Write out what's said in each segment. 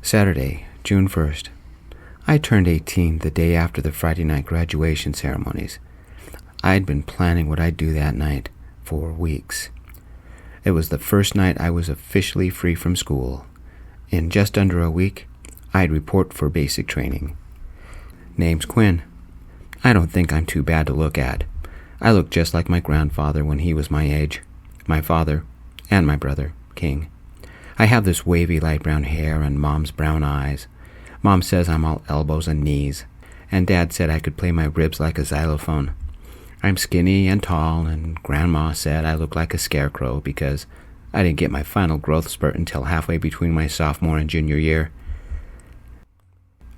Saturday, June 1st. I turned 18 the day after the Friday night graduation ceremonies. I'd been planning what I'd do that night for weeks. It was the first night I was officially free from school. In just under a week, I'd report for basic training. Name's Quin. I don't think I'm too bad to look at. I look just like my grandfather when he was my age, my father, and my brother, King. I have this wavy light brown hair and Mom's brown eyes. Mom says I'm all elbows and knees, and Dad said I could play my ribs like a xylophone. I'm skinny and tall, and Grandma said I look like a scarecrow because I didn't get my final growth spurt until halfway between my sophomore and junior year.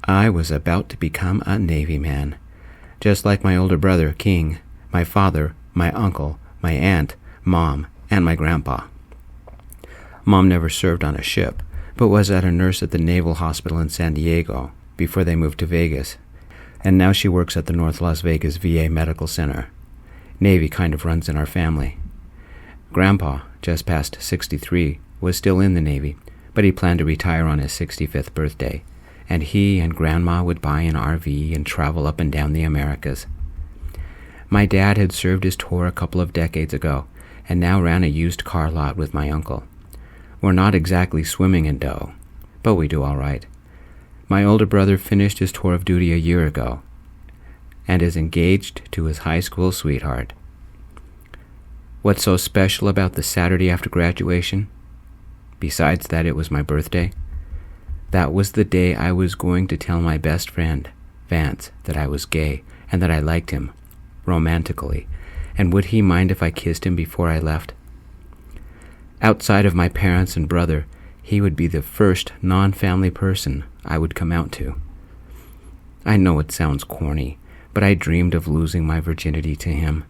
I was about to become a Navy man, just like my older brother, King, my father, my uncle, my aunt, Mom, and my grandpa. Mom never served on a ship, but was a nurse at the Naval Hospital in San Diego before they moved to Vegas, and now she works at the North Las Vegas VA Medical Center. Navy kind of runs in our family. Grandpa, just past 63, was still in the Navy, but he planned to retire on his 65th birthday, and he and Grandma would buy an RV and travel up and down the Americas. My dad had served his tour a couple of decades ago, and now ran a used car lot with my uncle. We're not exactly swimming in dough, but we do all right. My older brother finished his tour of duty a year ago and is engaged to his high school sweetheart. What's so special about the Saturday after graduation? Besides that it was my birthday, that was the day I was going to tell my best friend, Vance, that I was gay and that I liked him, romantically, and would he mind if I kissed him before I left? Outside of my parents and brother, he would be the first non-family person I would come out to. I know it sounds corny, but I dreamed of losing my virginity to him,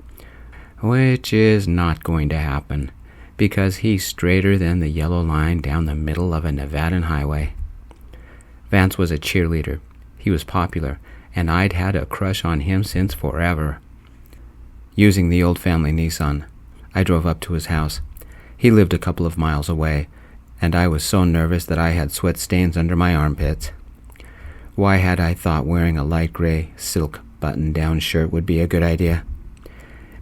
which is not going to happen, because he's straighter than the yellow line down the middle of a Nevadan highway. Vance was a cheerleader. He was popular, and I'd had a crush on him since forever. Using the old family Nissan, I drove up to his house. He lived a couple of miles away, and I was so nervous that I had sweat stains under my armpits. Why had I thought wearing a light gray silk button-down shirt would be a good idea?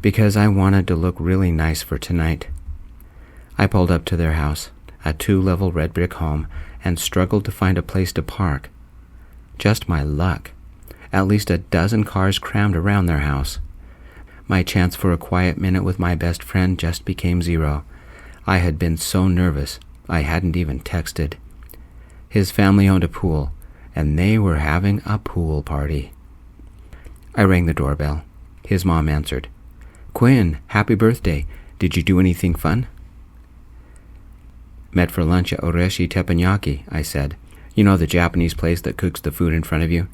Because I wanted to look really nice for tonight. I pulled up to their house, a 2-level red brick home, and struggled to find a place to park. Just my luck. At least a dozen cars crammed around their house. My chance for a quiet minute with my best friend just became zero. I had been so nervous, I hadn't even texted. His family owned a pool, and they were having a pool party. I rang the doorbell. His mom answered. "Quin, happy birthday. Did you do anything fun?" "Met for lunch at Oreshi Teppanyaki," I said. "You know the Japanese place that cooks the food in front of you?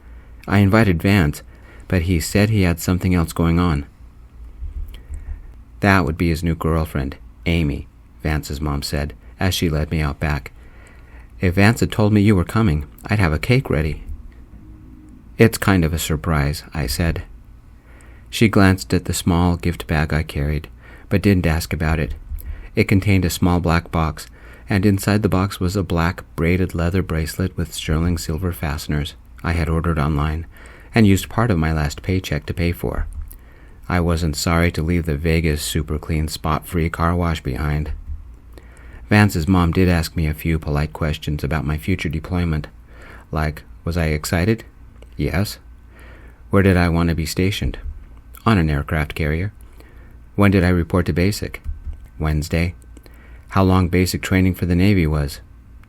I invited Vance, but he said he had something else going on." "That would be his new girlfriend, Amy," Vance's mom said, as she led me out back. "If Vance had told me you were coming, I'd have a cake ready." "It's kind of a surprise," I said. She glanced at the small gift bag I carried, but didn't ask about it. It contained a small black box, and inside the box was a black braided leather bracelet with sterling silver fasteners I had ordered online, and used part of my last paycheck to pay for. I wasn't sorry to leave the Vegas super clean spot-free car wash behind. Vance's mom did ask me a few polite questions about my future deployment, like, was I excited? Yes. Where did I want to be stationed? On an aircraft carrier. When did I report to basic? Wednesday. How long basic training for the Navy was?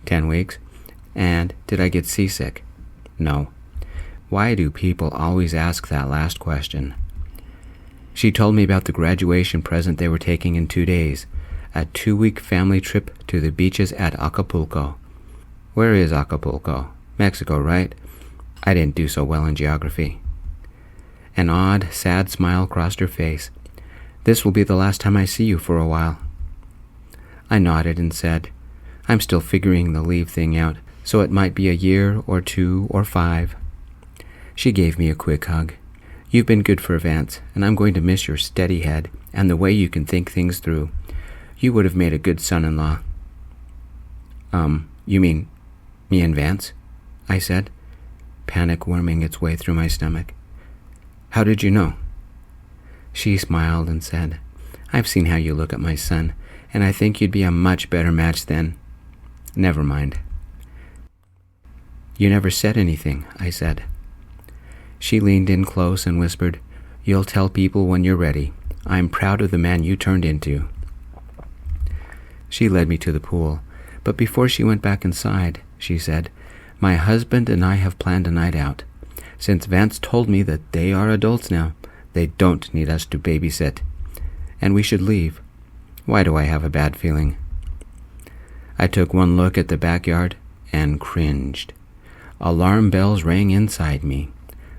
10 weeks. And did I get seasick? No. Why do people always ask that last question? She told me about the graduation present they were taking in 2 days, a 2-week family trip to the beaches at Acapulco. Where is Acapulco? Mexico, right? I didn't do so well in geography. An odd, sad smile crossed her face. "This will be the last time I see you for a while." I nodded and said, "I'm still figuring the leave thing out, so it might be a year or 2 or 5. She gave me a quick hug. "You've been good for Vance, and I'm going to miss your steady head and the way you can think things through. You would have made a good son-in-law." You mean me and Vance?" I said, panic worming its way through my stomach. How did you know? She smiled and said, I've seen how you look at my son, and I think you'd be a much better match then. Never mind. You never said anything, I said. She leaned in close and whispered, You'll tell people when you're ready. I'm proud of the man you turned into. She led me to the pool, but before she went back inside, she said, My husband and I have planned a night out. Since Vance told me that they are adults now, they don't need us to babysit. And we should leave. Why do I have a bad feeling? I took one look at the backyard and cringed. Alarm bells rang inside me.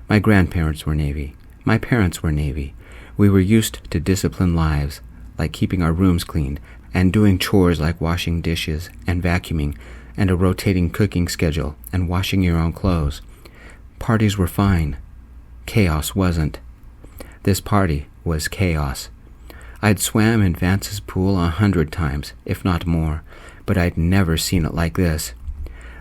My grandparents were Navy. My parents were Navy. We were used to disciplined lives, like keeping our rooms cleaned, and doing chores like washing dishes and vacuuming, and a rotating cooking schedule, and washing your own clothes. Parties were fine. Chaos wasn't. This party was chaos. I'd swam in Vance's pool 100 times, if not more, but I'd never seen it like this.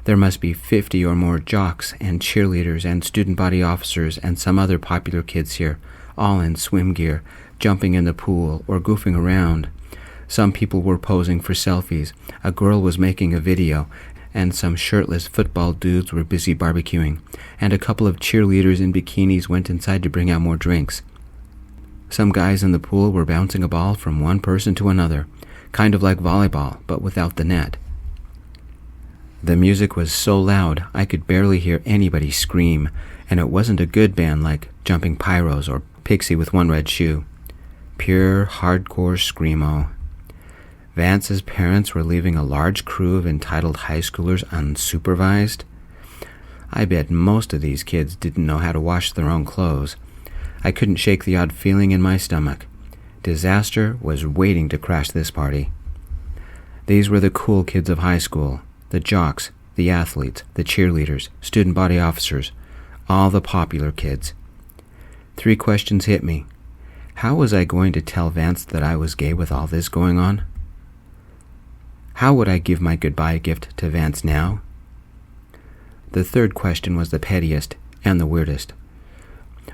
There must be 50 or more jocks and cheerleaders and student body officers and some other popular kids here, all in swim gear, jumping in the pool or goofing around. Some people were posing for selfies, a girl was making a video, and some shirtless football dudes were busy barbecuing, and a couple of cheerleaders in bikinis went inside to bring out more drinks. Some guys in the pool were bouncing a ball from one person to another, kind of like volleyball, but without the net. The music was so loud I could barely hear anybody scream, and it wasn't a good band like Jumping Pyros or Pixie with One Red Shoe. Pure hardcore screamo. Vance's parents were leaving a large crew of entitled high schoolers unsupervised. I bet most of these kids didn't know how to wash their own clothes. I couldn't shake the odd feeling in my stomach. Disaster was waiting to crash this party. These were the cool kids of high school, the jocks, the athletes, the cheerleaders, student body officers, all the popular kids. 3 questions hit me. How was I going to tell Vance that I was gay with all this going on? How would I give my goodbye gift to Vance now? The 3rd question was the pettiest and the weirdest.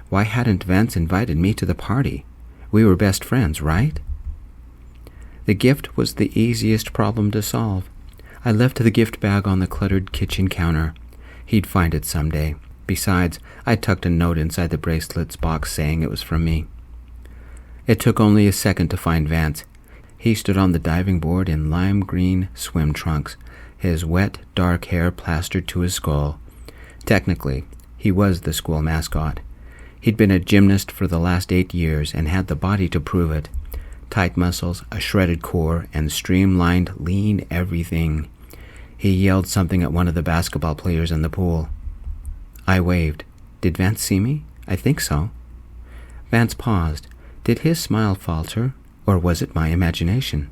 Why hadn't Vance invited me to the party? We were best friends, right? The gift was the easiest problem to solve. I left the gift bag on the cluttered kitchen counter. He'd find it someday. Besides, I tucked a note inside the bracelet's box saying it was from me. It took only a second to find Vance. He stood on the diving board in lime green swim trunks, his wet, dark hair plastered to his skull. Technically, he was the school mascot. He'd been a gymnast for the last 8 years and had the body to prove it. Tight muscles, a shredded core, and streamlined, lean everything. He yelled something at one of the basketball players in the pool. I waved. Did Vance see me? I think so. Vance paused. Did his smile falter, or was it my imagination?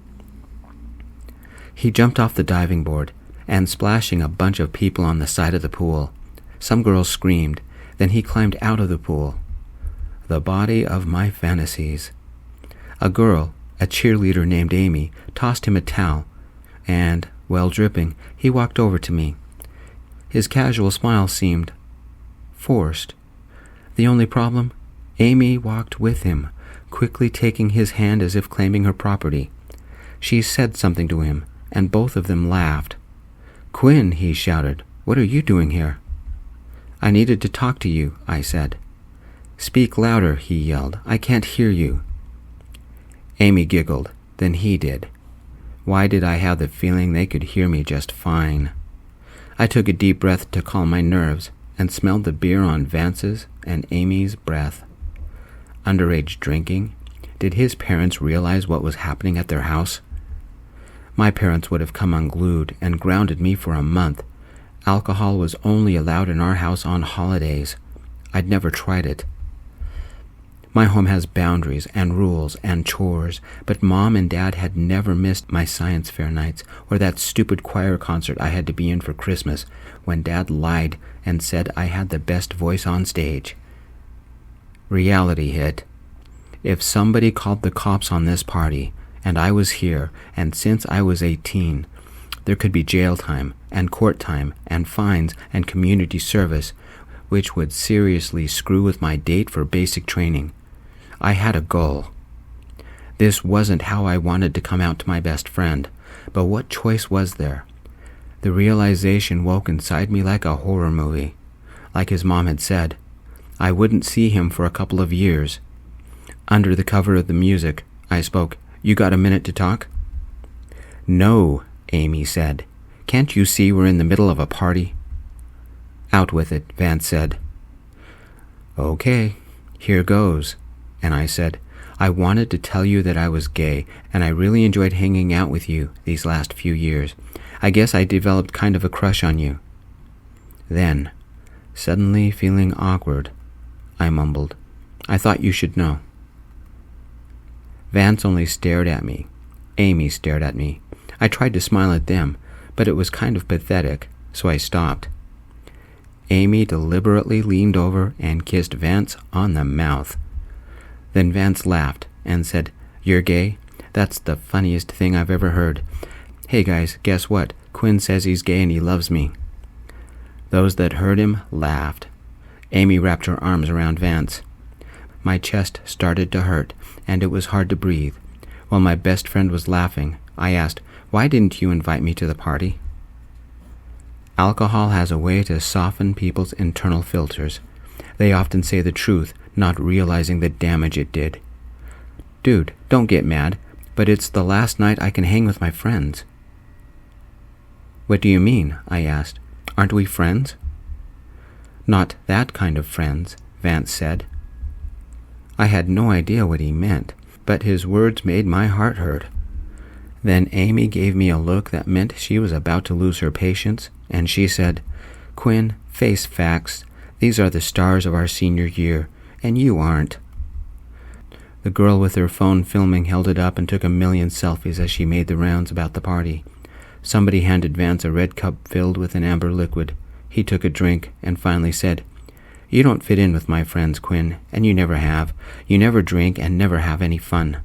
He jumped off the diving board, and splashing a bunch of people on the side of the pool. Some girls screamed. Then he climbed out of the pool. The body of my fantasies. A girl, a cheerleader named Amy, tossed him a towel, and, well dripping, he walked over to me. His casual smile seemed forced. The only problem? Amy walked with him, quickly taking his hand as if claiming her property. She said something to him, and both of them laughed. "Quin," he shouted, "what are you doing here?" "I needed to talk to you," I said. "Speak louder," he yelled. "I can't hear you." Amy giggled. Then he did. Why did I have the feeling they could hear me just fine? I took a deep breath to calm my nerves and smelled the beer on Vance's and Amy's breath. Underage drinking? Did his parents realize what was happening at their house? My parents would have come unglued and grounded me for a month. Alcohol was only allowed in our house on holidays. I'd never tried it. My home has boundaries and rules and chores, but Mom and Dad had never missed my science fair nights or that stupid choir concert I had to be in for Christmas when Dad lied and said I had the best voice on stage. Reality hit. If somebody called the cops on this party, and I was here, and since I was 18, there could be jail time, and court time, and fines, and community service, which would seriously screw with my date for basic training. I had a goal. This wasn't how I wanted to come out to my best friend, but what choice was there? The realization woke inside me like a horror movie. Like his mom had said, I wouldn't see him for a couple of years. Under the cover of the music, I spoke, "You got a minute to talk?" "No," Amy said. "Can't you see we're in the middle of a party?" "Out with it," Vance said. "Okay, here goes." And I said, "I wanted to tell you that I was gay, and I really enjoyed hanging out with you these last few years. I guess I developed kind of a crush on you." Then, suddenly feeling awkward, I mumbled, "I thought you should know." Vance only stared at me. Amy stared at me. I tried to smile at them, but it was kind of pathetic, so I stopped. Amy deliberately leaned over and kissed Vance on the mouth. Then Vance laughed and said, "You're gay? That's the funniest thing I've ever heard. Hey guys, guess what? Quin says he's gay and he loves me." Those that heard him laughed. Amy wrapped her arms around Vance. My chest started to hurt, and it was hard to breathe. While my best friend was laughing, I asked, "Why didn't you invite me to the party?" Alcohol has a way to soften people's internal filters. They often say the truth, not realizing the damage it did. "Dude, don't get mad, but it's the last night I can hang with my friends." "What do you mean?" I asked. "Aren't we friends?" "Not that kind of friends," Vance said. I had no idea what he meant, but his words made my heart hurt. Then Amy gave me a look that meant she was about to lose her patience, and she said, "Quin, face facts. These are the stars of our senior year, and you aren't." The girl with her phone filming held it up and took a million selfies as she made the rounds about the party. Somebody handed Vance a red cup filled with an amber liquid. He took a drink and finally said, "You don't fit in with my friends, Quin, and you never have. You never drink and never have any fun."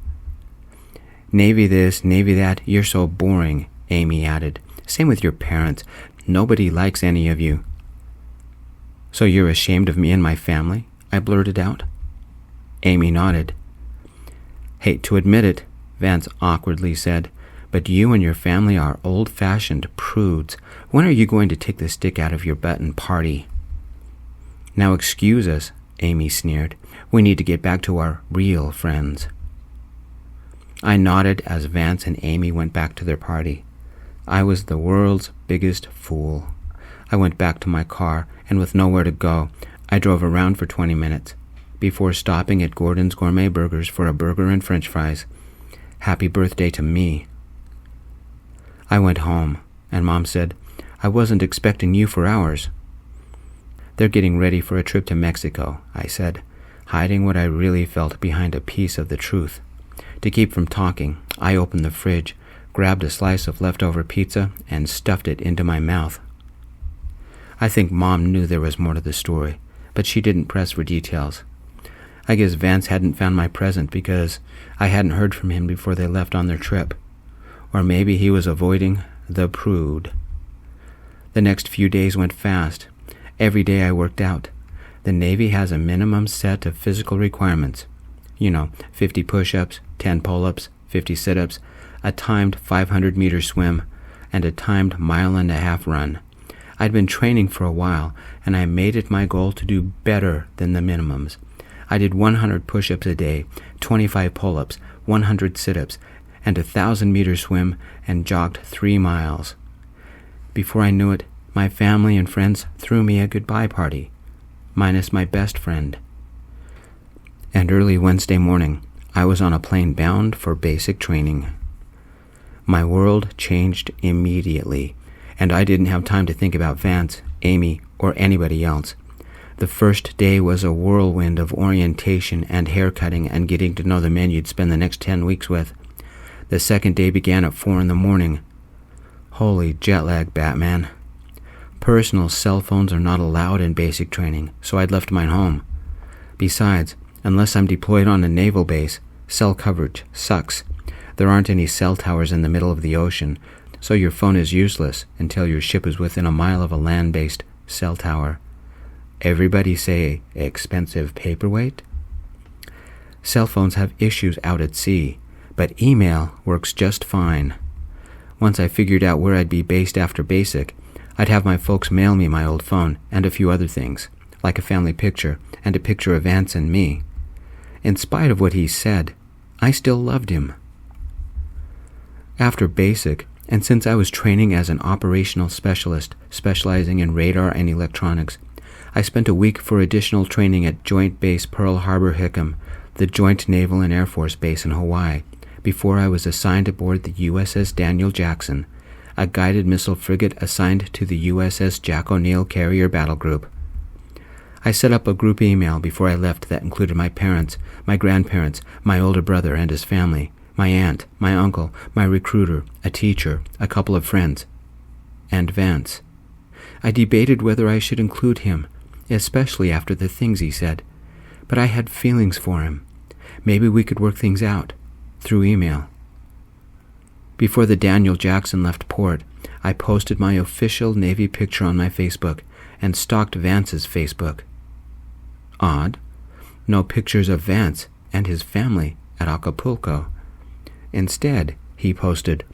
"Navy this, Navy that, you're so boring," Amy added. "Same with your parents. Nobody likes any of you." "So you're ashamed of me and my family?" I blurted out. Amy nodded. "Hate to admit it," Vance awkwardly said, "but you and your family are old-fashioned prudes. When are you going to take the stick out of your butt and party?" "Now excuse us," Amy sneered. "We need to get back to our real friends." I nodded as Vance and Amy went back to their party. I was the world's biggest fool. I went back to my car, and with nowhere to go, I drove around for 20 minutes, before stopping at Gordon's Gourmet Burgers for a burger and french fries. Happy birthday to me. I went home, and Mom said, "I wasn't expecting you for hours." "They're getting ready for a trip to Mexico," I said, hiding what I really felt behind a piece of the truth. To keep from talking, I opened the fridge, grabbed a slice of leftover pizza, and stuffed it into my mouth. I think Mom knew there was more to the story, but she didn't press for details. I guess Vance hadn't found my present because I hadn't heard from him before they left on their trip. Or maybe he was avoiding the prude. The next few days went fast. Every day I worked out. The Navy has a minimum set of physical requirements. 50 push-ups, 10 pull-ups, 50 sit-ups, a timed 500-meter swim, and a timed 1.5-mile run. I'd been training for a while, and I made it my goal to do better than the minimums. I did 100 push-ups a day, 25 pull-ups, 100 sit-ups, and a 1,000-meter swim, and jogged 3 miles. Before I knew it, my family and friends threw me a goodbye party, minus my best friend. And early Wednesday morning, I was on a plane bound for basic training. My world changed immediately, and I didn't have time to think about Vance, Amy, or anybody else. The first day was a whirlwind of orientation and haircutting and getting to know the men you'd spend the next 10 weeks with. The second day began at 4 a.m. Holy jet lag, Batman. Personal cell phones are not allowed in basic training, so I'd left mine home. Besides, unless I'm deployed on a naval base, cell coverage sucks. There aren't any cell towers in the middle of the ocean, so your phone is useless until your ship is within a mile of a land-based cell tower. Everybody say expensive paperweight? Cell phones have issues out at sea, but email works just fine. Once I figured out where I'd be based after basic, I'd have my folks mail me my old phone and a few other things, like a family picture and a picture of Vance and me. In spite of what he said, I still loved him. After basic, and since I was training as an operational specialist specializing in radar and electronics, I spent a week for additional training at Joint Base Pearl Harbor Hickam, the Joint Naval and Air Force Base in Hawaii, before I was assigned aboard the USS Daniel Jackson, a guided missile frigate assigned to the USS Jack O'Neill Carrier Battle Group. I set up a group email before I left that included my parents, my grandparents, my older brother and his family, my aunt, my uncle, my recruiter, a teacher, a couple of friends, and Vance. I debated whether I should include him, especially after the things he said, but I had feelings for him. Maybe we could work things out, through email. Before the Daniel Jackson left port, I posted my official Navy picture on my Facebook and stalked Vance's Facebook. Odd. No pictures of Vance and his family at Acapulco. Instead, he posted,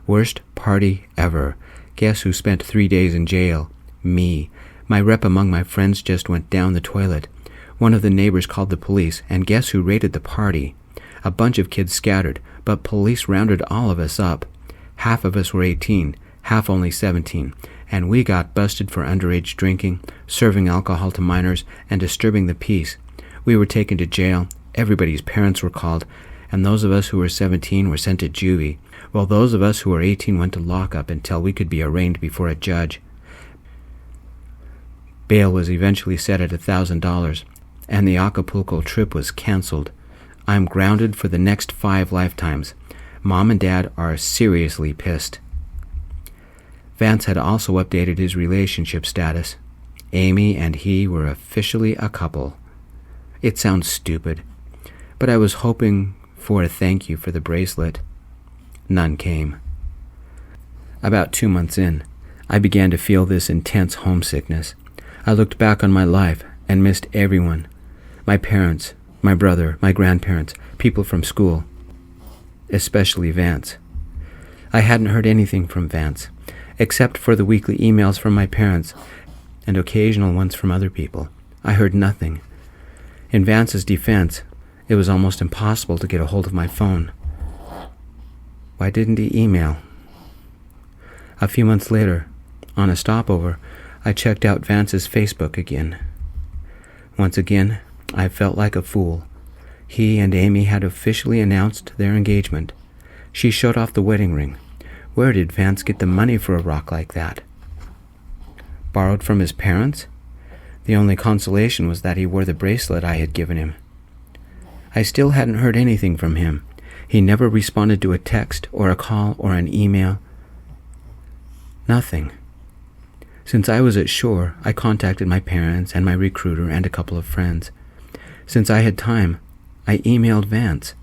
"Worst party ever. Guess who spent 3 days in jail? Me. My rep among my friends just went down the toilet. One of the neighbors called the police, and guess who raided the party? A bunch of kids scattered, but police rounded all of us up. Half of us were 18, half only 17, and we got busted for underage drinking, serving alcohol to minors, and disturbing the peace. We were taken to jail, everybody's parents were called, and those of us who were 17 were sent to juvie, while those of us who were 18 went to lockup until we could be arraigned before a judge. Bail was eventually set at $1,000, and the Acapulco trip was canceled. I'm grounded for the next 5 lifetimes. Mom and Dad are seriously pissed." Vance had also updated his relationship status. Amy and he were officially a couple. It sounds stupid, but I was hoping for a thank you for the bracelet. None came. About 2 months in, I began to feel this intense homesickness. I looked back on my life and missed everyone. My parents, my brother, my grandparents, people from school. Especially Vance. I hadn't heard anything from Vance, except for the weekly emails from my parents and occasional ones from other people. I heard nothing. In Vance's defense, it was almost impossible to get a hold of my phone. Why didn't he email? A few months later, on a stopover, I checked out Vance's Facebook again. Once again, I felt like a fool. He and Amy had officially announced their engagement. She showed off the wedding ring. Where did Vance get the money for a rock like that? Borrowed from his parents? The only consolation was that he wore the bracelet I had given him. I still hadn't heard anything from him. He never responded to a text or a call or an email. Nothing. Since I was at shore, I contacted my parents and my recruiter and a couple of friends. Since I had time, I emailed Vance.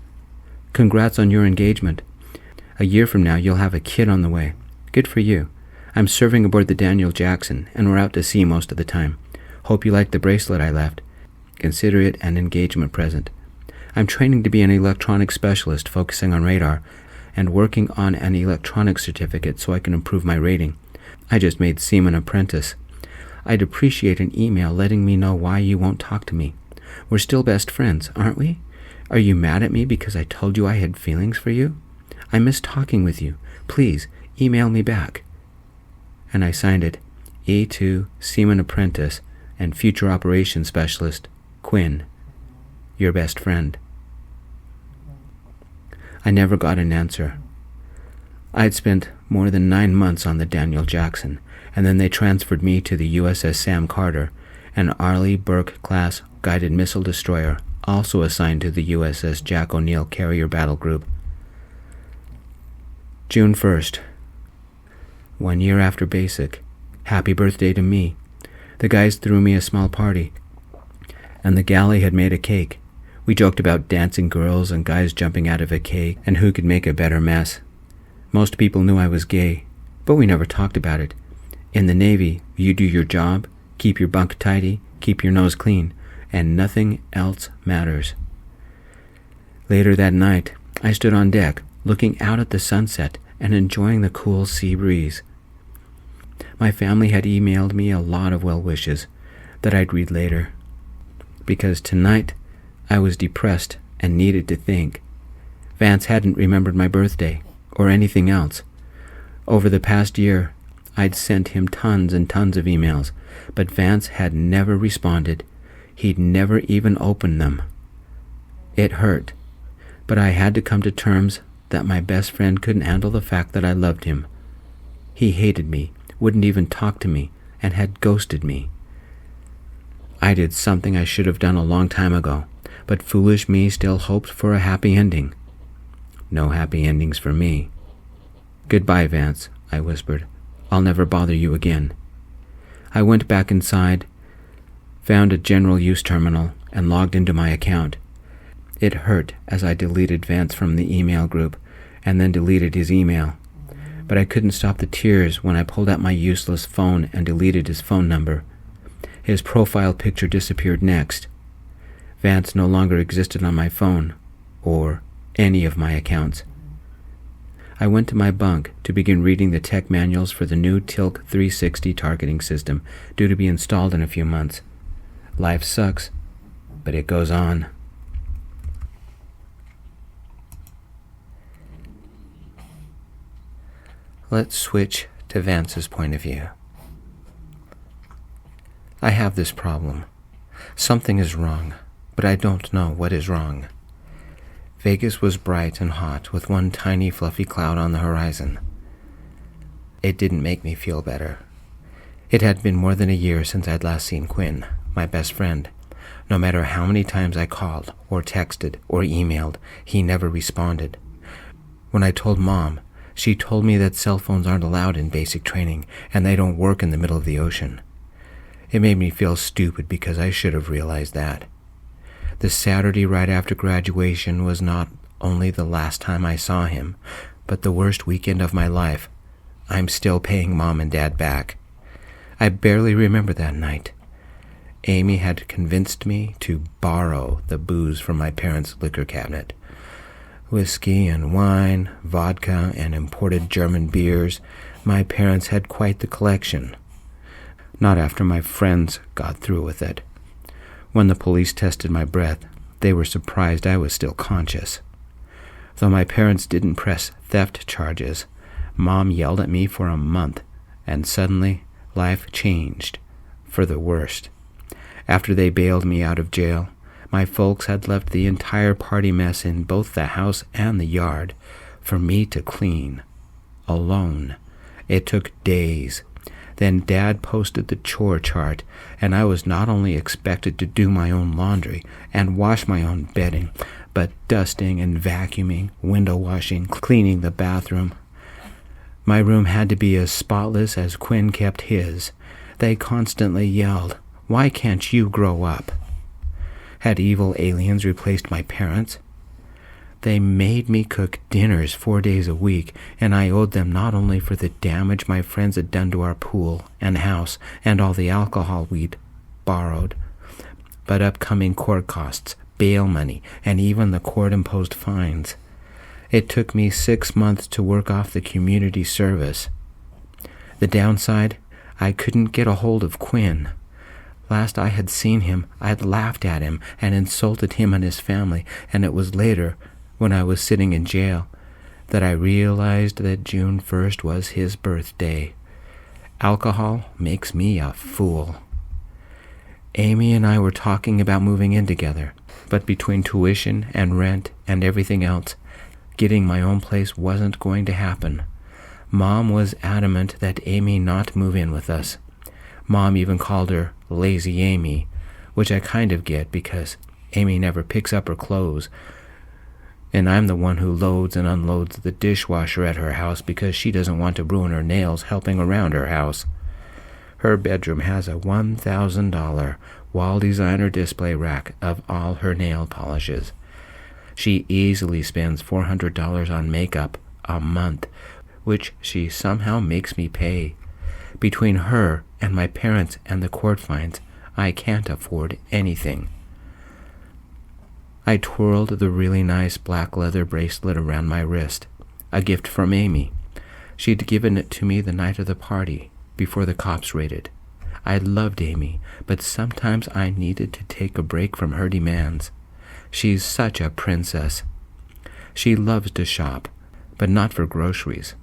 "Congrats on your engagement. A year from now, you'll have a kid on the way. Good for you. I'm serving aboard the Daniel Jackson, and we're out to sea most of the time. Hope you like the bracelet I left. Consider it an engagement present. I'm training to be an electronics specialist focusing on radar, and working on an electronics certificate so I can improve my rating. I just made Seaman Apprentice. I'd appreciate an email letting me know why you won't talk to me. We're still best friends, aren't we? Are you mad at me because I told you I had feelings for you? I miss talking with you. Please, email me back." And I signed it, E2 Seaman Apprentice and Future Operations Specialist, Quin, your best friend. I never got an answer. I'd spent more than 9 months on the Daniel Jackson, and then they transferred me to the USS Sam Carter, an Arleigh Burke-class guided missile destroyer, also assigned to the USS Jack O'Neill Carrier Battle Group. June 1st. 1 year after basic. Happy birthday to me. The guys threw me a small party, and the galley had made a cake. We joked about dancing girls and guys jumping out of a cake and who could make a better mess. Most people knew I was gay, But we never talked about it. In the Navy, you do your job, keep your bunk tidy, keep your nose clean, and nothing else matters. Later that night, I stood on deck, looking out at the sunset and enjoying the cool sea breeze. My family had emailed me a lot of well wishes that I'd read later, because tonight I was depressed and needed to think. Vance hadn't remembered my birthday or anything else. Over the past year, I'd sent him tons and tons of emails, but Vance had never responded. He'd never even opened them. It hurt, but I had to come to terms that my best friend couldn't handle the fact that I loved him. He hated me, wouldn't even talk to me, and had ghosted me. I did something I should have done a long time ago, but foolish me still hoped for a happy ending. No happy endings for me. "Goodbye, Vance," I whispered. "I'll never bother you again." I went back inside, found a general use terminal, and logged into my account. It hurt as I deleted Vance from the email group and then deleted his email. But I couldn't stop the tears when I pulled out my useless phone and deleted his phone number. His profile picture disappeared next. Vance no longer existed on my phone, or any of my accounts. I went to my bunk to begin reading the tech manuals for the new Tilk 360 targeting system, due to be installed in a few months. Life sucks, but it goes on. Let's switch to Vance's point of view. I have this problem. Something is wrong, but I don't know what is wrong. Vegas was bright and hot with one tiny fluffy cloud on the horizon. It didn't make me feel better. It had been more than a year since I'd last seen Quin, my best friend. No matter how many times I called or texted or emailed, he never responded. When I told Mom, she told me that cell phones aren't allowed in basic training and they don't work in the middle of the ocean. It made me feel stupid because I should have realized that. The Saturday right after graduation was not only the last time I saw him, but the worst weekend of my life. I'm still paying Mom and Dad back. I barely remember that night. Amy had convinced me to borrow the booze from my parents' liquor cabinet. Whiskey and wine, vodka and imported German beers. My parents had quite the collection. Not after my friends got through with it. When the police tested my breath, they were surprised I was still conscious. Though my parents didn't press theft charges, Mom yelled at me for a month, and suddenly life changed, for the worst. After they bailed me out of jail, my folks had left the entire party mess in both the house and the yard for me to clean, alone. It took days. Then Dad posted the chore chart, and I was not only expected to do my own laundry and wash my own bedding, but dusting and vacuuming, window washing, cleaning the bathroom. My room had to be as spotless as Quin kept his. They constantly yelled, "Why can't you grow up?" Had evil aliens replaced my parents? They made me cook dinners 4 days a week, and I owed them not only for the damage my friends had done to our pool and house and all the alcohol we'd borrowed, but upcoming court costs, bail money, and even the court-imposed fines. It took me 6 months to work off the community service. The downside, I couldn't get a hold of Quin. Last I had seen him, I'd laughed at him and insulted him and his family, and it was later, when I was sitting in jail, that I realized that June 1st was his birthday. Alcohol makes me a fool. Amy and I were talking about moving in together, but between tuition and rent and everything else, getting my own place wasn't going to happen. Mom was adamant that Amy not move in with us. Mom even called her Lazy Amy, which I kind of get because Amy never picks up her clothes, and I'm the one who loads and unloads the dishwasher at her house because she doesn't want to ruin her nails helping around her house. Her bedroom has a $1,000 wall designer display rack of all her nail polishes. She easily spends $400 on makeup a month, which she somehow makes me pay. Between her and my parents and the court fines, I can't afford anything. I twirled the really nice black leather bracelet around my wrist, a gift from Amy. She'd given it to me the night of the party, before the cops raided. I loved Amy, but sometimes I needed to take a break from her demands. She's such a princess. She loves to shop, but not for groceries.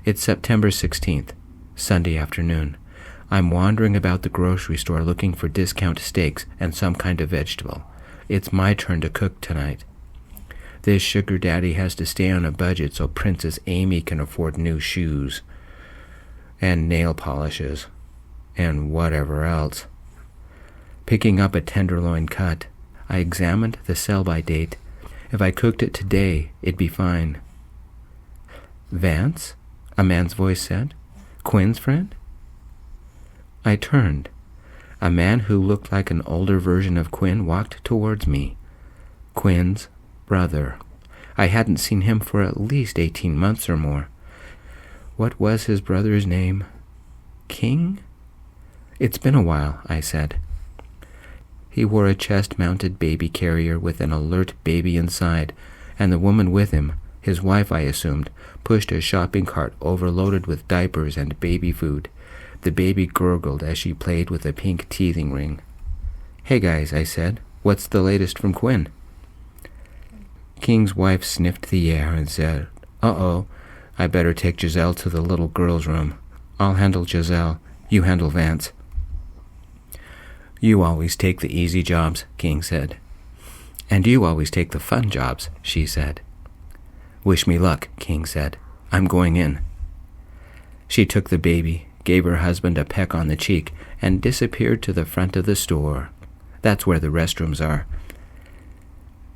It's September 16th, Sunday afternoon. I'm wandering about the grocery store looking for discount steaks and some kind of vegetable. It's my turn to cook tonight. This sugar daddy has to stay on a budget so Princess Amy can afford new shoes and nail polishes and whatever else. Picking up a tenderloin cut, I examined the sell-by date. If I cooked it today, it'd be fine. Vance? A man's voice said. Quin's friend? I turned. A man who looked like an older version of Quin walked towards me. Quin's brother. I hadn't seen him for at least 18 months or more. What was his brother's name? King? It's been a while, I said. He wore a chest-mounted baby carrier with an alert baby inside, and the woman with him, his wife I assumed, pushed a shopping cart overloaded with diapers and baby food. The baby gurgled as she played with a pink teething ring. Hey guys, I said, what's the latest from Quin? King's wife sniffed the air and said, Uh-oh, I better take Giselle to the little girl's room. I'll handle Giselle, you handle Vance. You always take the easy jobs, King said. And you always take the fun jobs, she said. Wish me luck, King said. I'm going in. She took the baby, gave her husband a peck on the cheek, and disappeared to the front of the store. That's where the restrooms are.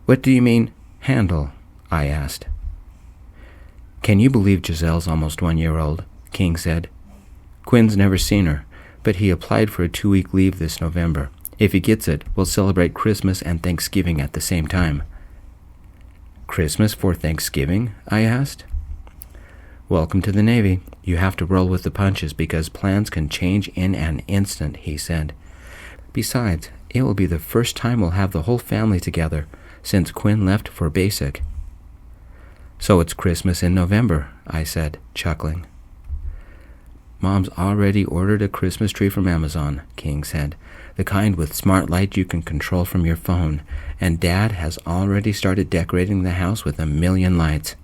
What do you mean, handle? I asked. Can you believe Giselle's almost 1 year old? King said. Quin's never seen her, but he applied for a 2-week leave this November. If he gets it, we'll celebrate Christmas and Thanksgiving at the same time. Christmas for Thanksgiving? I asked. Welcome to the Navy. You have to roll with the punches because plans can change in an instant, he said. Besides, it will be the first time we'll have the whole family together since Quin left for basic. So it's Christmas in November, I said, chuckling. Mom's already ordered a Christmas tree from Amazon, King said, the kind with smart light you can control from your phone, and Dad has already started decorating the house with 1,000,000 lights.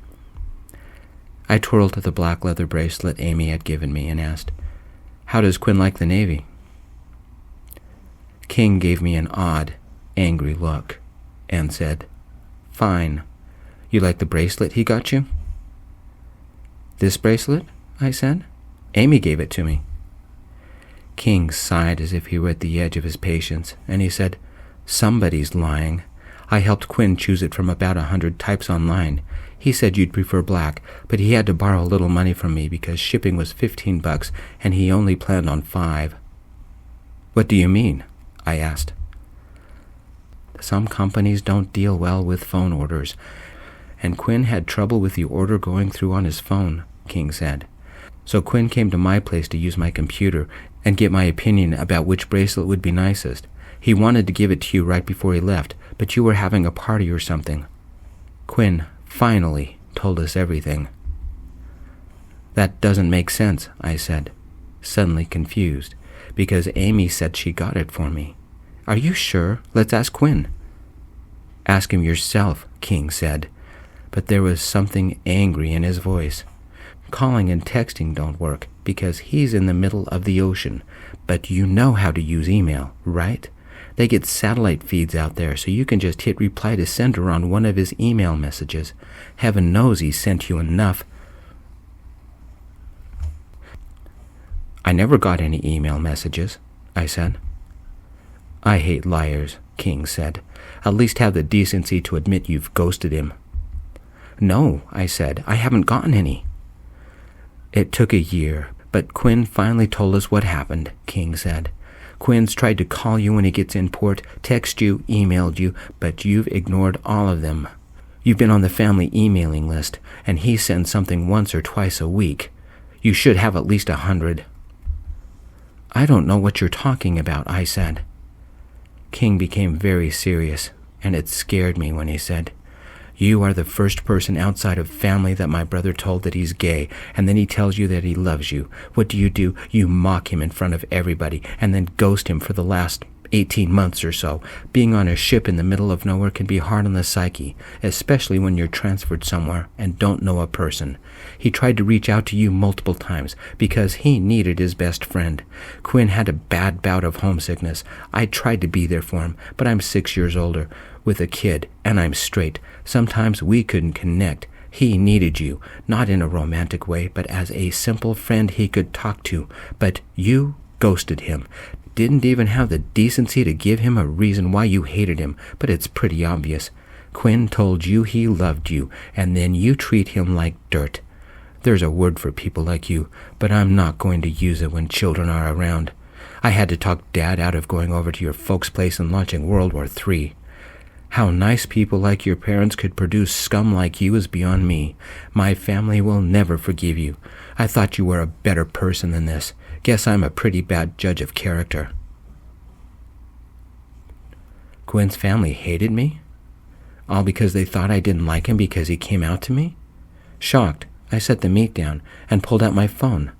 I twirled the black leather bracelet Amy had given me and asked, How does Quin like the Navy? King gave me an odd, angry look and said, Fine. You like the bracelet he got you? This bracelet? I said. Amy gave it to me. King sighed as if he were at the edge of his patience, and he said, Somebody's lying. I helped Quin choose it from about 100 types online. He said you'd prefer black, but he had to borrow a little money from me because shipping was $15 and he only planned on 5. What do you mean? I asked. Some companies don't deal well with phone orders, and Quin had trouble with the order going through on his phone, King said. So Quin came to my place to use my computer and get my opinion about which bracelet would be nicest. He wanted to give it to you right before he left, but you were having a party or something. Quin finally told us everything. That doesn't make sense, I said, suddenly confused, because Amy said she got it for me. Are you sure? Let's ask Quin. Ask him yourself, King said, but there was something angry in his voice. Calling and texting don't work because he's in the middle of the ocean, but you know how to use email, right? They get satellite feeds out there, so you can just hit reply to sender on one of his email messages. Heaven knows he sent you enough. I never got any email messages, I said. I hate liars, King said. At least have the decency to admit you've ghosted him. No, I said, I haven't gotten any. It took a year, but Quin finally told us what happened, King said. Quin's tried to call you when he gets in port, text you, emailed you, but you've ignored all of them. You've been on the family emailing list, and he sends something once or twice a week. You should have at least 100. I don't know what you're talking about, I said. King became very serious, and it scared me when he said, You are the first person outside of family that my brother told that he's gay, and then he tells you that he loves you. What do? You mock him in front of everybody, and then ghost him for the last 18 months or so. Being on a ship in the middle of nowhere can be hard on the psyche, especially when you're transferred somewhere and don't know a person. He tried to reach out to you multiple times because he needed his best friend. Quin had a bad bout of homesickness. I tried to be there for him, but I'm 6 years older, with a kid, and I'm straight. Sometimes we couldn't connect. He needed you, not in a romantic way, but as a simple friend he could talk to. But you ghosted him. Didn't even have the decency to give him a reason why you hated him, but it's pretty obvious. Quin told you he loved you, and then you treat him like dirt. There's a word for people like you, but I'm not going to use it when children are around. I had to talk Dad out of going over to your folks' place and launching World War III. How nice people like your parents could produce scum like you is beyond me. My family will never forgive you. I thought you were a better person than this. Guess I'm a pretty bad judge of character. Quin's family hated me? All because they thought I didn't like him because he came out to me? Shocked, I set the meat down and pulled out my phone.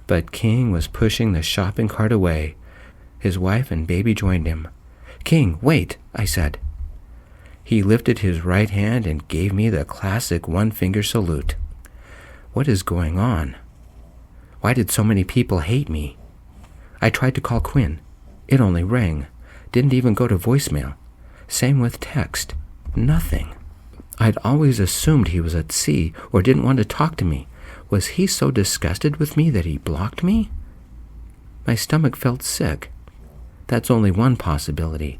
But King was pushing the shopping cart away. His wife and baby joined him. King, wait, I said. He lifted his right hand and gave me the classic one-finger salute. What is going on? Why did so many people hate me? I tried to call Quin. It only rang. Didn't even go to voicemail. Same with text. Nothing. I'd always assumed he was at sea or didn't want to talk to me. Was he so disgusted with me that he blocked me? My stomach felt sick. That's only one possibility.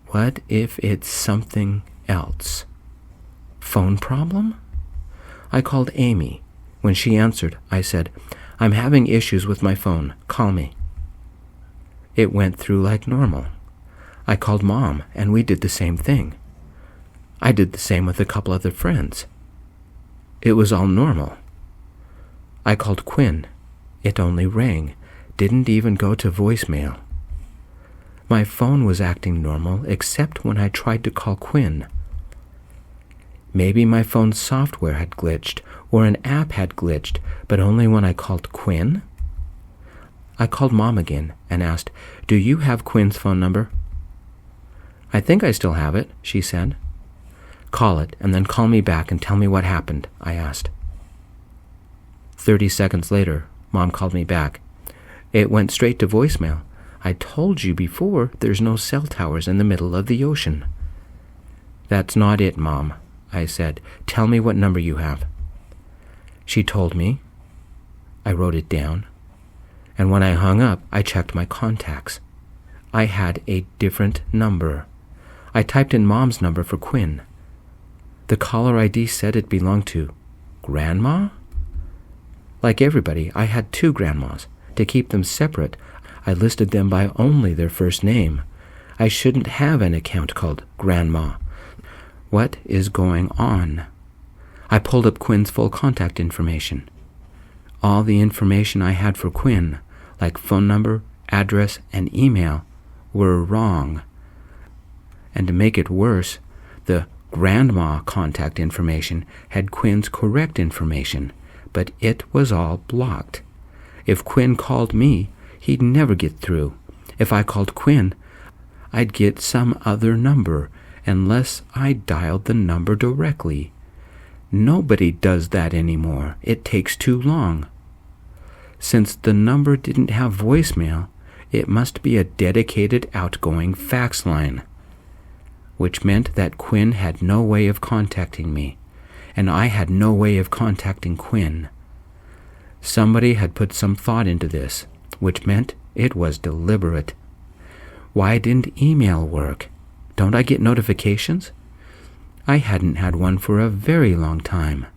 What if it's something else? Phone problem? I called Amy. When she answered, I said, I'm having issues with my phone. Call me. It went through like normal. I called Mom, and we did the same thing. I did the same with a couple other friends. It was all normal. I called Quin. It only rang. Didn't even go to voicemail. My phone was acting normal, except when I tried to call Quin. Maybe my phone's software had glitched, or an app had glitched, but only when I called Quin? I called Mom again and asked, Do you have Quin's phone number? I think I still have it, she said. Call it, and then call me back and tell me what happened, I asked. 30 seconds later, Mom called me back. It went straight to voicemail. I told you before there's no cell towers in the middle of the ocean. That's not it, Mom, I said. Tell me what number you have. She told me. I wrote it down. And when I hung up, I checked my contacts. I had a different number. I typed in Mom's number for Quin. The caller ID said it belonged to Grandma? Like everybody, I had 2 grandmas. To keep them separate, I listed them by only their first name. I shouldn't have an account called Grandma. What is going on? I pulled up Quin's full contact information. All the information I had for Quin, like phone number, address, and email, were wrong. And to make it worse, the Grandma contact information had Quin's correct information, but it was all blocked. If Quin called me, he'd never get through. If I called Quin, I'd get some other number, unless I dialed the number directly. Nobody does that anymore. It takes too long. Since the number didn't have voicemail, it must be a dedicated outgoing fax line, which meant that Quin had no way of contacting me, and I had no way of contacting Quin. Somebody had put some thought into this, which meant it was deliberate. Why didn't email work? Don't I get notifications? I hadn't had one for a very long time.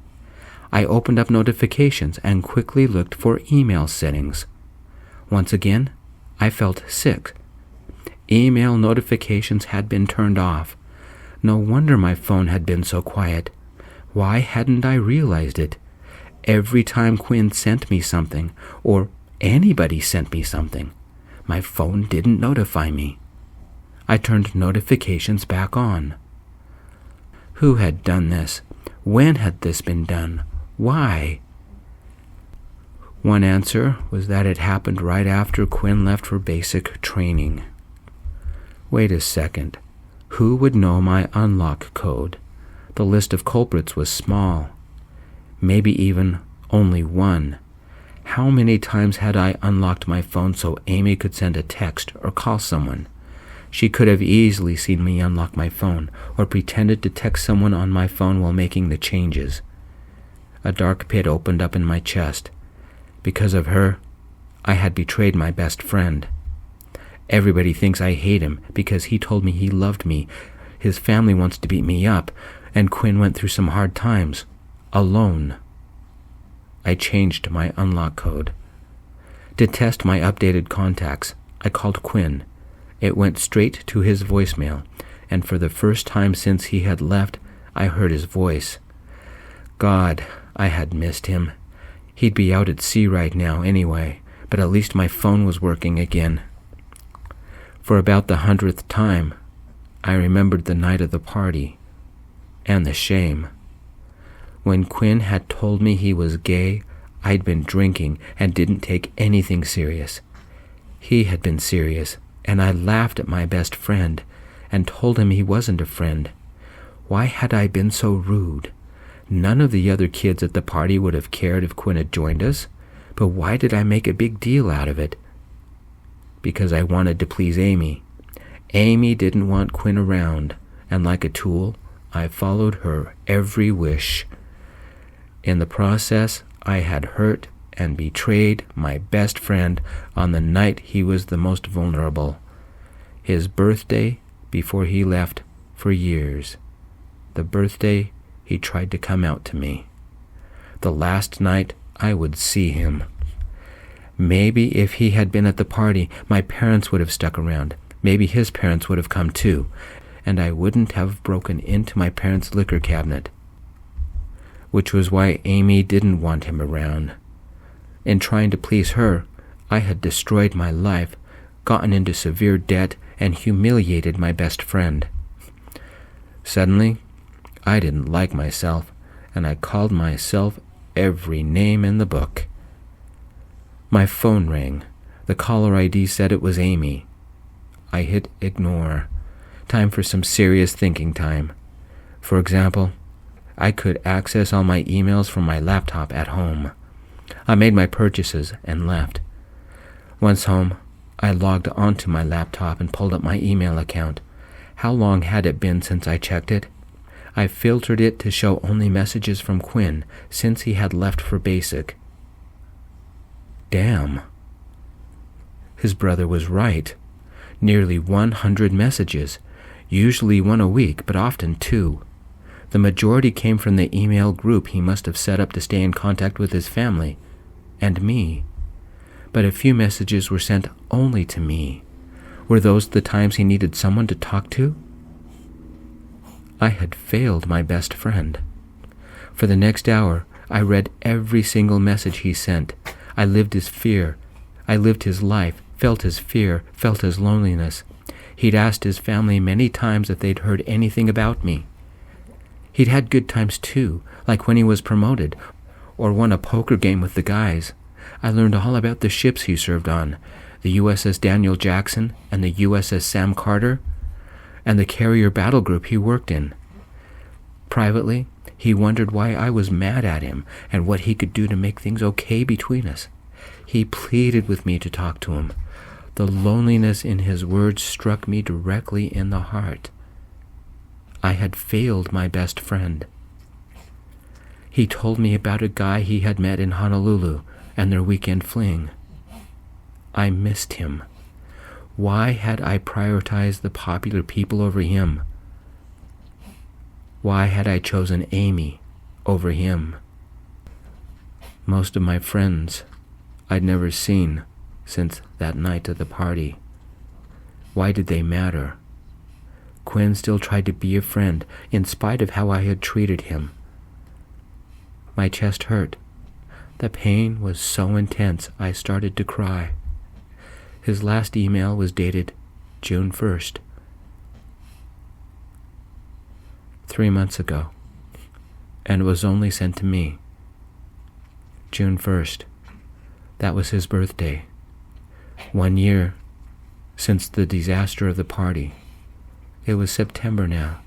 I opened up notifications and quickly looked for email settings. Once again, I felt sick. Email notifications had been turned off. No wonder my phone had been so quiet. Why hadn't I realized it? Every time Quin sent me something, or anybody sent me something, my phone didn't notify me. I turned notifications back on. Who had done this? When had this been done? Why? One answer was that it happened right after Quin left for basic training. Wait a second. Who would know my unlock code? The list of culprits was small. Maybe even only one. How many times had I unlocked my phone so Amy could send a text or call someone? She could have easily seen me unlock my phone, or pretended to text someone on my phone while making the changes. A dark pit opened up in my chest. Because of her, I had betrayed my best friend. Everybody thinks I hate him because he told me he loved me. His family wants to beat me up, and Quin went through some hard times. Alone. I changed my unlock code. To test my updated contacts, I called Quin. It went straight to his voicemail, and for the first time since he had left, I heard his voice. God, I had missed him. He'd be out at sea right now anyway, but at least my phone was working again. For about the 100th time, I remembered the night of the party, and the shame. When Quin had told me he was gay, I'd been drinking and didn't take anything serious. He had been serious, and I laughed at my best friend and told him he wasn't a friend. Why had I been so rude? None of the other kids at the party would have cared if Quin had joined us, but why did I make a big deal out of it? Because I wanted to please Amy. Amy didn't want Quin around, and like a tool, I followed her every wish. In the process, I had hurt and betrayed my best friend on the night he was the most vulnerable. His birthday before he left for years. The birthday he tried to come out to me. The last night I would see him. Maybe if he had been at the party, my parents would have stuck around. Maybe his parents would have come too, and I wouldn't have broken into my parents' liquor cabinet. Which was why Amy didn't want him around. In trying to please her, I had destroyed my life, gotten into severe debt, and humiliated my best friend. Suddenly, I didn't like myself, and I called myself every name in the book. My phone rang. The caller ID said it was Amy. I hit ignore. Time for some serious thinking time. For example, I could access all my emails from my laptop at home. I made my purchases and left. Once home, I logged onto my laptop and pulled up my email account. How long had it been since I checked it? I filtered it to show only messages from Quin since he had left for basic. Damn. His brother was right. Nearly 100 messages, usually one a week, but often two. The majority came from the email group he must have set up to stay in contact with his family, and me. But a few messages were sent only to me. Were those the times he needed someone to talk to? I had failed my best friend. For the next hour, I read every single message he sent. I lived his fear. I lived his life, felt his fear, felt his loneliness. He'd asked his family many times if they'd heard anything about me. He'd had good times too, like when he was promoted, or won a poker game with the guys. I learned all about the ships he served on, the USS Daniel Jackson and the USS Sam Carter, and the carrier battle group he worked in. Privately, he wondered why I was mad at him and what he could do to make things okay between us. He pleaded with me to talk to him. The loneliness in his words struck me directly in the heart. I had failed my best friend. He told me about a guy he had met in Honolulu and their weekend fling. I missed him. Why had I prioritized the popular people over him? Why had I chosen Amy over him? Most of my friends I'd never seen since that night at the party. Why did they matter? Quin still tried to be a friend in spite of how I had treated him. My chest hurt. The pain was so intense I started to cry. His last email was dated June 1st. 3 months ago, and was only sent to me. June 1st. That was his birthday. 1 year since the disaster of the party. It was September now.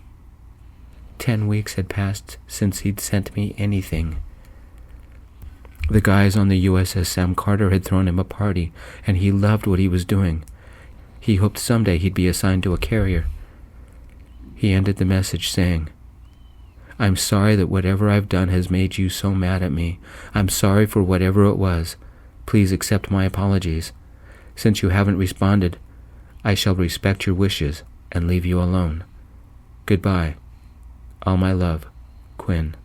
10 weeks had passed since he'd sent me anything. The guys on the USS Sam Carter had thrown him a party, and he loved what he was doing. He hoped someday he'd be assigned to a carrier. He ended the message saying, "I'm sorry that whatever I've done has made you so mad at me. I'm sorry for whatever it was. Please accept my apologies. Since you haven't responded, I shall respect your wishes and leave you alone. Goodbye. All my love, Quin."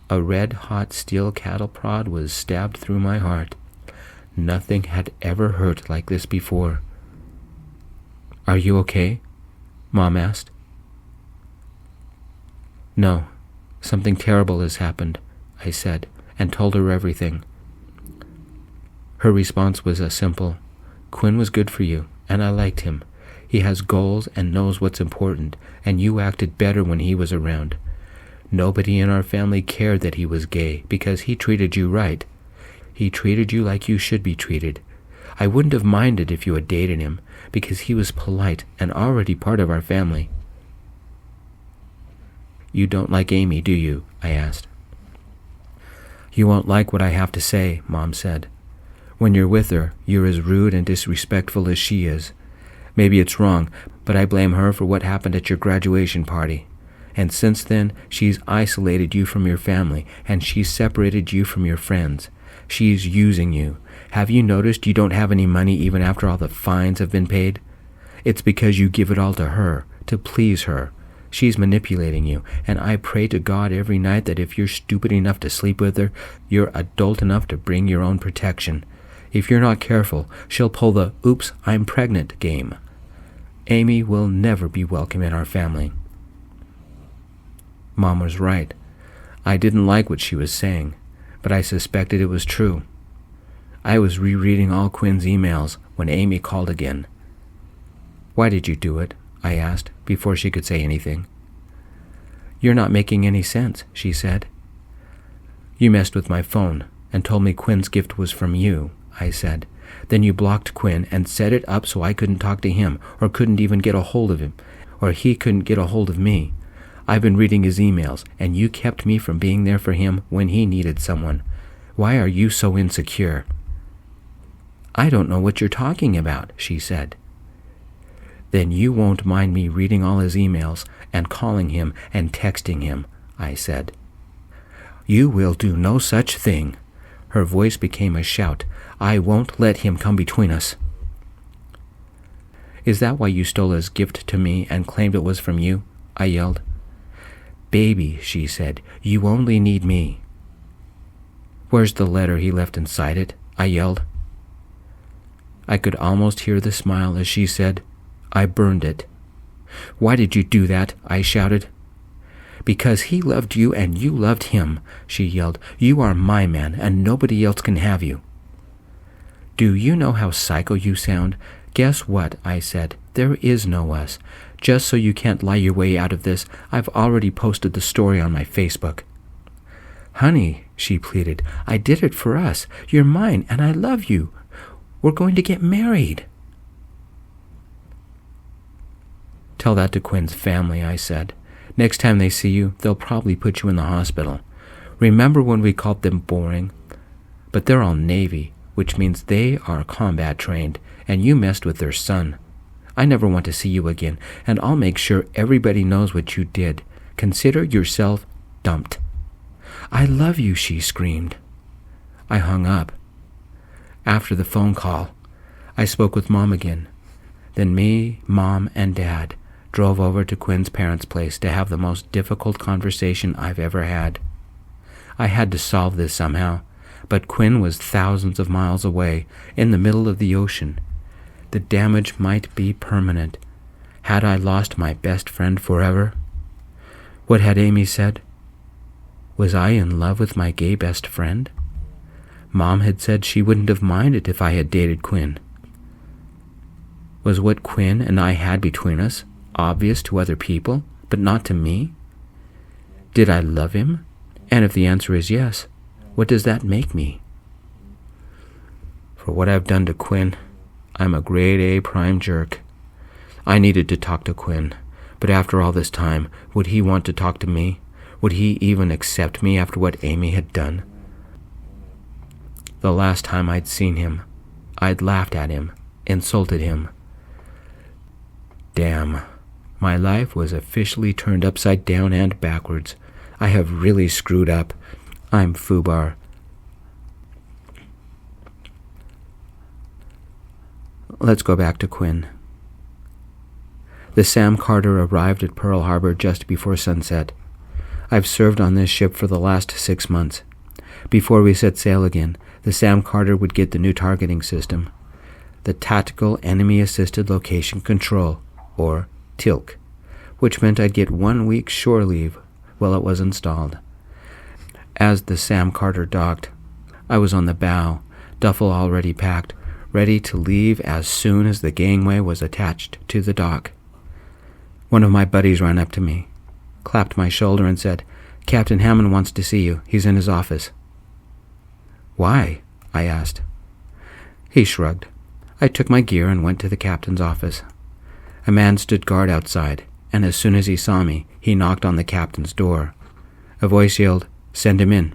A red-hot steel cattle prod was stabbed through my heart. Nothing had ever hurt like this before. "Are you okay?" Mom asked. "No, something terrible has happened," I said, and told her everything. Her response was a simple, "Quin was good for you, and I liked him. He has goals and knows what's important, and you acted better when he was around. Nobody in our family cared that he was gay because he treated you right. He treated you like you should be treated. I wouldn't have minded if you had dated him because he was polite and already part of our family." "You don't like Amy, do you?" I asked. "You won't like what I have to say," Mom said. "When you're with her, you're as rude and disrespectful as she is. Maybe it's wrong, but I blame her for what happened at your graduation party. And since then, she's isolated you from your family, and she's separated you from your friends. She's using you. Have you noticed you don't have any money even after all the fines have been paid? It's because you give it all to her, to please her. She's manipulating you, and I pray to God every night that if you're stupid enough to sleep with her, you're adult enough to bring your own protection. If you're not careful, she'll pull the 'oops, I'm pregnant' game. Amy will never be welcome in our family." Mom was right. I didn't like what she was saying, but I suspected it was true. I was rereading all Quin's emails when Amy called again. "Why did you do it?" I asked, before she could say anything. "You're not making any sense," she said. "You messed with my phone and told me Quin's gift was from you," I said. "Then you blocked Quin and set it up so I couldn't talk to him, or couldn't even get a hold of him, or he couldn't get a hold of me. I've been reading his emails, and you kept me from being there for him when he needed someone. Why are you so insecure?" "I don't know what you're talking about," she said. "Then you won't mind me reading all his emails and calling him and texting him," I said. "You will do no such thing." Her voice became a shout. "I won't let him come between us." "Is that why you stole his gift to me and claimed it was from you?" I yelled. "Baby," she said, "you only need me." "Where's the letter he left inside it?" I yelled. I could almost hear the smile as she said, "I burned it." "Why did you do that?" I shouted. "Because he loved you and you loved him," she yelled. "You are my man and nobody else can have you." "Do you know how psycho you sound? Guess what?" I said. "There is no us. Just so you can't lie your way out of this, I've already posted the story on my Facebook." "Honey," she pleaded, "I did it for us. You're mine and I love you. We're going to get married." "Tell that to Quin's family," I said. "Next time they see you, they'll probably put you in the hospital. Remember when we called them boring? But they're all Navy, which means they are combat trained, and you messed with their son. I never want to see you again, and I'll make sure everybody knows what you did. Consider yourself dumped." "I love you," she screamed. I hung up. After the phone call, I spoke with Mom again. Then me, Mom, and Dad drove over to Quin's parents' place to have the most difficult conversation I've ever had. I had to solve this somehow, but Quin was thousands of miles away, in the middle of the ocean. The damage might be permanent. Had I lost my best friend forever? What had Amy said? Was I in love with my gay best friend? Mom had said she wouldn't have minded if I had dated Quin. Was what Quin and I had between us obvious to other people, but not to me? Did I love him? And if the answer is yes, what does that make me? For what I've done to Quin, I'm a grade A prime jerk. I needed to talk to Quin, but after all this time, would he want to talk to me? Would he even accept me after what Amy had done? The last time I'd seen him, I'd laughed at him, insulted him. Damn, my life was officially turned upside down and backwards. I have really screwed up. I'm foobar. Let's go back to Quin. The Sam Carter arrived at Pearl Harbor just before sunset. I've served on this ship for the last 6 months. Before we set sail again, the Sam Carter would get the new targeting system, the Tactical Enemy Assisted Location Control, or TILC, which meant I'd get 1 week's shore leave while it was installed. As the Sam Carter docked, I was on the bow, duffel already packed, ready to leave as soon as the gangway was attached to the dock. One of my buddies ran up to me, clapped my shoulder and said, "Captain Hammond wants to see you. He's in his office." "Why?" I asked. He shrugged. I took my gear and went to the captain's office. A man stood guard outside, and as soon as he saw me, he knocked on the captain's door. A voice yelled, "Send him in."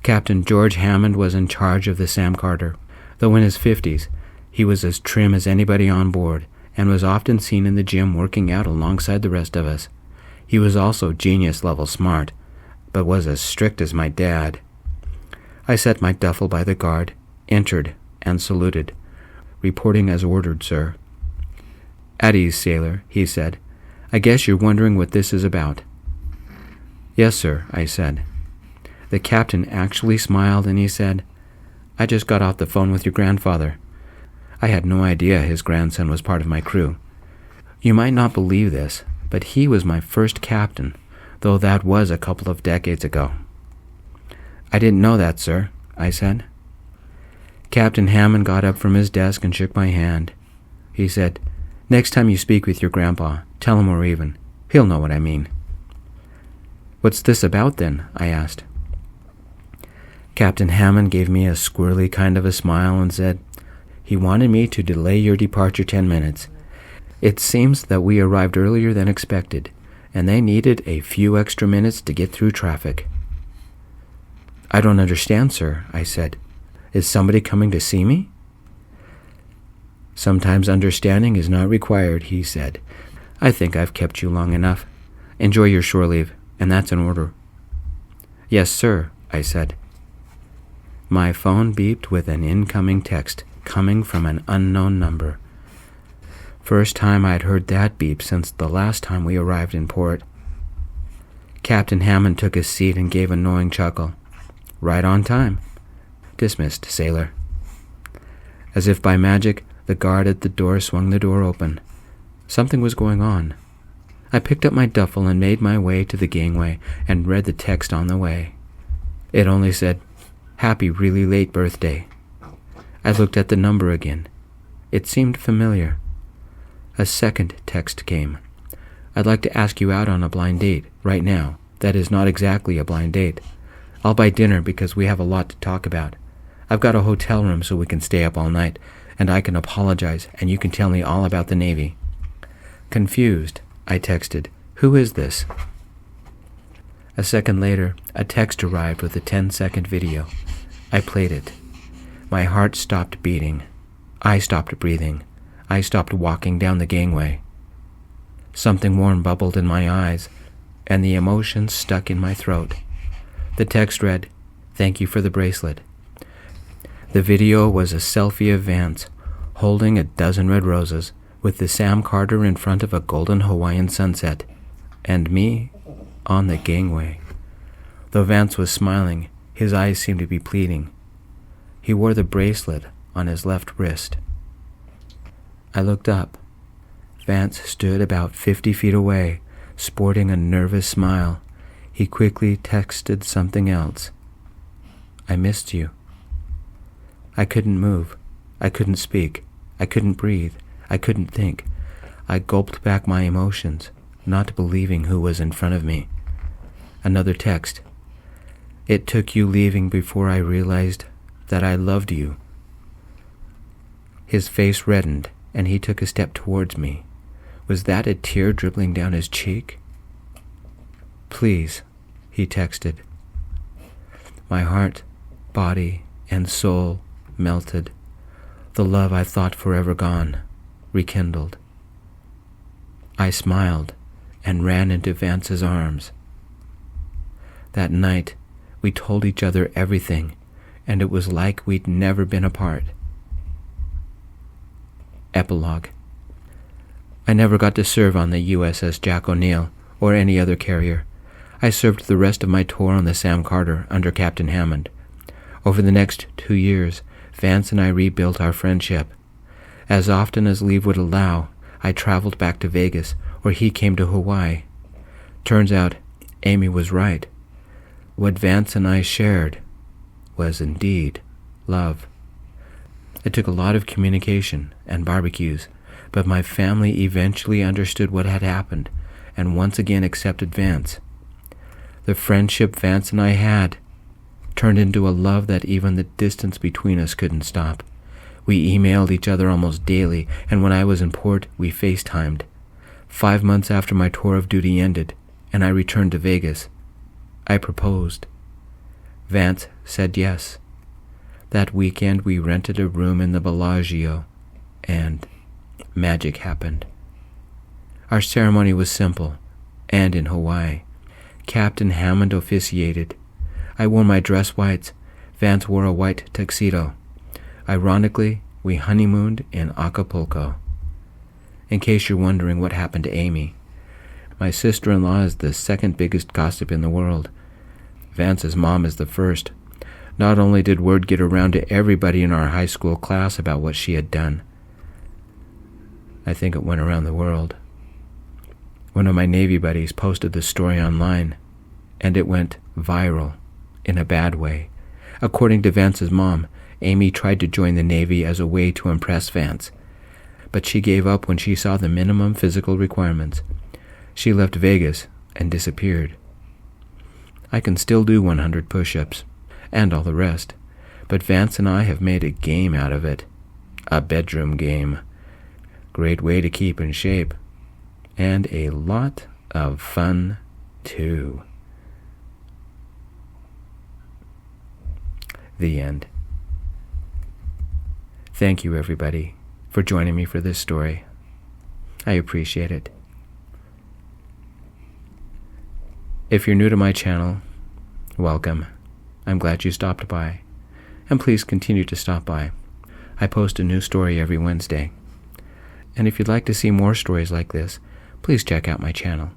Captain George Hammond was in charge of the Sam Carter. Though in his 50s, he was as trim as anybody on board, and was often seen in the gym working out alongside the rest of us. He was also genius-level smart, but was as strict as my dad. I set my duffel by the guard, entered, and saluted. "Reporting as ordered, sir." "At ease, sailor," he said. "I guess you're wondering what this is about." "Yes, sir," I said. The captain actually smiled and he said, "I just got off the phone with your grandfather." I had no idea his grandson was part of my crew. You might not believe this, but he was my first captain, though that was a couple of decades ago. "I didn't know that, sir," I said. Captain Hammond got up from his desk and shook my hand. He said, "Next time you speak with your grandpa, tell him we're even. He'll know what I mean." "What's this about, then?" I asked. Captain Hammond gave me a squirrely kind of a smile and said, "He wanted me to delay your departure 10 minutes. It seems that we arrived earlier than expected, and they needed a few extra minutes to get through traffic." "I don't understand, sir," I said. "Is somebody coming to see me?" "Sometimes understanding is not required," he said. "I think I've kept you long enough. Enjoy your shore leave, and that's an order." "Yes, sir," I said. My phone beeped with an incoming text coming from an unknown number. First time I'd heard that beep since the last time we arrived in port. Captain Hammond took his seat and gave a knowing chuckle. "Right on time." "Dismissed, sailor." As if by magic, the guard at the door swung the door open. Something was going on. I picked up my duffel and made my way to the gangway and read the text on the way. It only said, "Happy really late birthday." I looked at the number again. It seemed familiar. A second text came. "I'd like to ask you out on a blind date, right now. That is not exactly a blind date. I'll buy dinner because we have a lot to talk about. I've got a hotel room so we can stay up all night, and I can apologize and you can tell me all about the Navy." Confused, I texted, "Who is this?" A second later, a text arrived with a 10-second video. I played it. My heart stopped beating. I stopped breathing. I stopped walking down the gangway. Something warm bubbled in my eyes, and the emotion stuck in my throat. The text read, "Thank you for the bracelet." The video was a selfie of Vance, holding a dozen red roses, with the Sam Carter in front of a golden Hawaiian sunset, and me on the gangway. Though Vance was smiling, his eyes seemed to be pleading. He wore the bracelet on his left wrist. I looked up. Vance stood about 50 feet away, sporting a nervous smile. He quickly texted something else. I missed you. I couldn't move. I couldn't speak. I couldn't breathe. I couldn't think. I gulped back my emotions, not believing who was in front of me. Another text. It took you leaving before I realized that I loved you. His face reddened, and he took a step towards me. Was that a tear dribbling down his cheek? Please, he texted. My heart, body, and soul melted. The love I thought forever gone, rekindled. I smiled and ran into Vance's arms. That night, we told each other everything, and it was like we'd never been apart. Epilogue. I never got to serve on the USS Jack O'Neill or any other carrier. I served the rest of my tour on the Sam Carter under Captain Hammond. Over the next 2 years, Vance and I rebuilt our friendship. As often as leave would allow, I traveled back to Vegas, or he came to Hawaii. Turns out, Amy was right. What Vance and I shared was indeed love. It took a lot of communication and barbecues, but my family eventually understood what had happened and once again accepted Vance. The friendship Vance and I had turned into a love that even the distance between us couldn't stop. We emailed each other almost daily, and when I was in port, we FaceTimed. 5 months after my tour of duty ended, and I returned to Vegas, I proposed. Vance said yes. That weekend we rented a room in the Bellagio, and magic happened. Our ceremony was simple, and in Hawaii. Captain Hammond officiated. I wore my dress whites. Vance wore a white tuxedo. Ironically, we honeymooned in Acapulco. In case you're wondering what happened to Amy, my sister-in-law is the second biggest gossip in the world. Vance's mom is the first. Not only did word get around to everybody in our high school class about what she had done, I think it went around the world. One of my Navy buddies posted the story online, and it went viral in a bad way. According to Vance's mom, Amy tried to join the Navy as a way to impress Vance, but she gave up when she saw the minimum physical requirements. She left Vegas and disappeared. I can still do 100 push-ups and all the rest, but Vance and I have made a game out of it. A bedroom game. Great way to keep in shape. And a lot of fun, too. The end. Thank you, everybody, for joining me for this story. I appreciate it. If you're new to my channel, welcome. I'm glad you stopped by. And please continue to stop by. I post a new story every Wednesday. And if you'd like to see more stories like this, please check out my channel.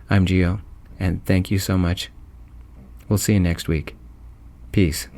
I'm Gio, and thank you so much. We'll see you next week. Peace.